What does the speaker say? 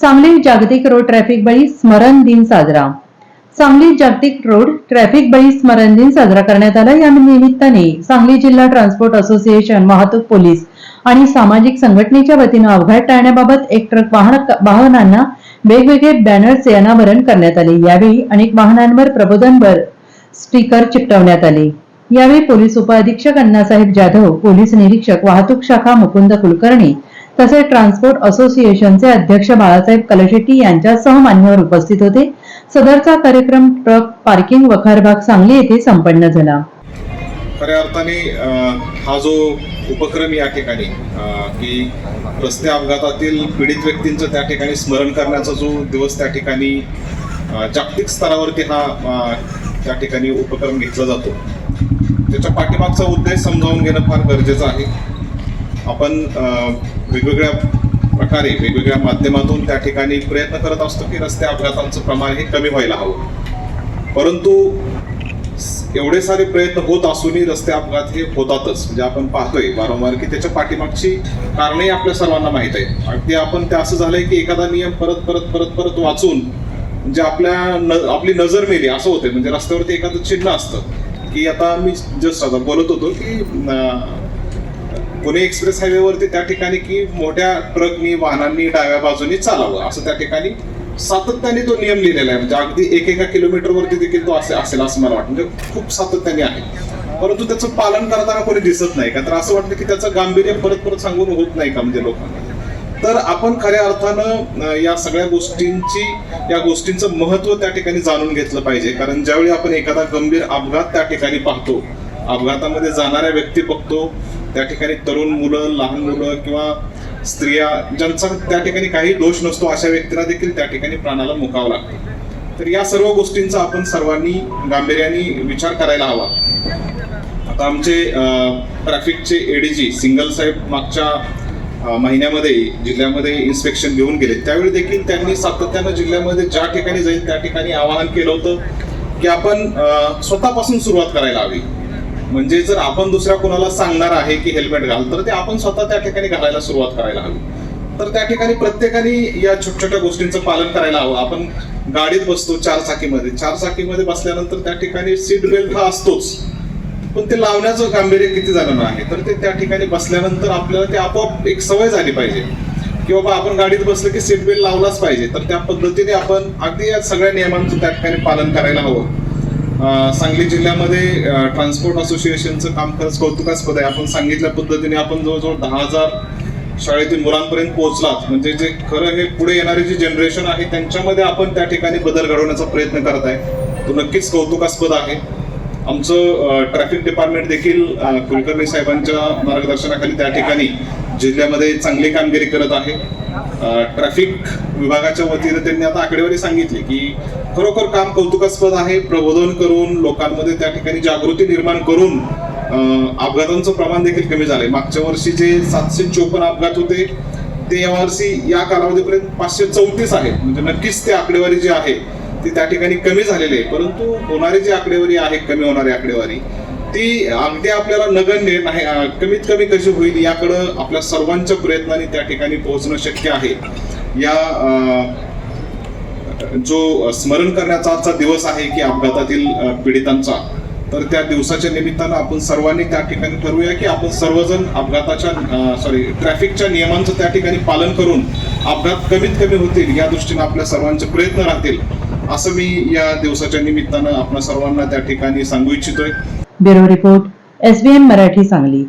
सांगली जागतिक road traffic बळी स्मरण दिन साजरा. सांगली जागतिक रोड ट्रॅफिक बळी स्मरण दिन साजरा करण्यात आला. या निमित्ताने सांगली जिल्हा ट्रान्सपोर्ट असोसिएशन, वाहतूक पोलीस आणि सामाजिक संघटनेच्या वतीनं अपघात टाळण्याबाबत एक ट्रक वाहनांना वेगवेगळे बॅनर्स अनावरण करण्यात आले. यावेळी अनेक वाहनांवर प्रबोधनपर स्टिकर चिकटवण्यात आले. यावेळी पोलीस उपअधीक्षक अण्णासाहेब जाधव, पोलीस निरीक्षक वाहतूक शाखा मुकुंद कुलकर्णी तसेच ट्रान्सपोर्ट असोसिएशनचे अध्यक्ष बाळासाहेब कलशेट्टी यांच्यासह मान्यवर उपस्थित होते. सदरचा कार्यक्रम ट्रक पार्किंग वखारबाग सांगली येथे संपन्न झाला. खऱ्या अर्थाने हा जो उपक्रम या ठिकाणी की रस्ते अपघातातील पीडित व्यक्तींचं त्या ठिकाणी स्मरण करण्याचा जो दिवस त्या ठिकाणी जागतिक स्तरावरती हा त्या ठिकाणी उपक्रम घेतला जातो, त्याच्या पाठीमागचा उद्देश समजावून घेणं फार गरजेचं आहे. आपण वेगवेगळ्या प्रकारे वेगवेगळ्या माध्यमातून त्या ठिकाणी प्रयत्न करत असतो की रस्ते अपघातांचं प्रमाण हे कमी व्हायला हवं, परंतु एवढे सारे प्रयत्न होत असूनही रस्ते अपघात हे होतातच. म्हणजे आपण पाहतोय वारंवार की त्याच्या पाठीमागची कारणे आपल्या सर्वांना माहीत आहे. अगदी आपण ते असं झालंय की एखादा नियम परत परत परत परत वाचून म्हणजे आपली नजर मेली असं होतंय. म्हणजे रस्त्यावरती एखादं चिन्ह असतं की आता मी जस्ट आता बोलत होतो की पुणे एक्सप्रेस हायवेवरती त्या ठिकाणी की मोठ्या ट्रकनी वाहनांनी डाव्या बाजूनी चालावं असं त्या ठिकाणी सातत्याने तो नियम लिहिलेला आहे. म्हणजे अगदी एका किलोमीटरवरती देखील तो असेल असं मला वाटतं. म्हणजे खूप सातत्याने आहे, परंतु त्याचं पालन करताना कोणी दिसत नाही का. तर असं वाटतं की त्याचं गांभीर्य परत परत सांगून होत नाही का म्हणजे लोकांना. तर आपण खऱ्या अर्थानं या सगळ्या गोष्टींचं महत्त्व त्या ठिकाणी जाणून घेतलं पाहिजे. कारण ज्यावेळी आपण एखादा गंभीर अपघात त्या ठिकाणी पाहतो, अपघातामध्ये जाणाऱ्या व्यक्ती बघतो, त्या ठिकाणी तरुण मुलं, लहान मुलं किंवा स्त्रिया ज्यांचा त्या ठिकाणी काही दोष नसतो अशा व्यक्तींना देखील त्या ठिकाणी प्राणाला मुकावं लागतं. तर या सर्व गोष्टींचा आपण सर्वांनी गांभीर्याने विचार करायला हवा. आता आमचे ट्रॅफिकचे एडीजी सिंगल साहेब मागच्या महिन्यामध्ये जिल्ह्यामध्ये इन्स्पेक्शन घेऊन गेले. त्यावेळी देखील त्यांनी सातत्यानं जिल्ह्यामध्ये ज्या ठिकाणी जाईल त्या ठिकाणी आवाहन केलं होतं की आपण स्वतःपासून सुरुवात करायला हवी. म्हणजे जर आपण दुसऱ्या कोणाला सांगणार आहे की हेल्मेट घाल, तर ते आपण स्वतः त्या ठिकाणी घालायला सुरुवात करायला हवी. तर त्या ठिकाणी प्रत्येकाने या छोट्या छोट्या गोष्टींचं पालन करायला हवं. आपण गाडीत बसतो चारचाकीमध्ये बसल्यानंतर त्या ठिकाणी सीट बेल्ट हा असतोच, पण ते लावण्याचं गांभीर्य किती जणांना आहे. तर ते त्या ठिकाणी बसल्यानंतर आपल्याला ते आपोआप एक सवय झाली पाहिजे की बाबा आपण गाडीत बसलं की सीट बेल्ट लावलाच पाहिजे. तर त्या पद्धतीने आपण अगदी या सगळ्या नियमांचं त्या ठिकाणी पालन करायला हवं. सांगली जिल्ह्यामध्ये ट्रान्सपोर्ट असोसिएशनचं काम खरंच कौतुकास्पद आहे. आपण सांगितल्या पद्धतीने आपण जवळजवळ 10,000 शाळेतील मुलांपर्यंत पोहोचलात. म्हणजे जे खरं हे पुढे येणारी जी जनरेशन आहे त्यांच्यामध्ये आपण त्या ठिकाणी बदल घडवण्याचा प्रयत्न करत आहे, तो नक्कीच कौतुकास्पद आहे. आमचं ट्रॅफिक डिपार्टमेंट देखील कुलकर्णी साहेबांच्या मार्गदर्शनाखाली त्या ठिकाणी जिल्ह्यामध्ये चांगली कामगिरी करत आहे. ट्रॅफिक विभागाच्या वतीने त्यांनी आता आकडेवारी सांगितली की खरोखर काम कौतुकास्पद आहे. प्रबोधन करून लोकांमध्ये त्या ठिकाणी जागृती निर्माण करून अपघातांचं प्रमाण देखील कमी झालंय. मागच्या वर्षी जे 754 अपघात होते ते यावर्षी या कालावधीपर्यंत 534 आहेत. म्हणजे नक्कीच ते आकडेवारी जी आहे ती त्या ठिकाणी कमी झालेली आहे, परंतु होणारी जी आकडेवारी आहे कमी होणारी आकडेवारी ती अगदी आपल्याला नगण्य नाही, कमीत कमी कशी होईल याकडं आपल्या सर्वांच्या प्रयत्नांनी त्या ठिकाणी पोहोचणं शक्य आहे. या जो स्मरण करण्याचा आजचा दिवस आहे की अपघातातील पीडितांचा, तर त्या दिवसाच्या निमित्तानं आपण सर्वांनी त्या ठिकाणी ठरवूया की आपण सर्वजण ट्रॅफिकच्या नियमांचं त्या ठिकाणी पालन करून अपघात कमीत कमी होतील या दृष्टीने आपल्या सर्वांचे प्रयत्न राहतील असं मी या दिवसाच्या निमित्तानं आपण सर्वांना त्या ठिकाणी सांगू इच्छितोय. Bureau report, SBN Marathi, Sangli.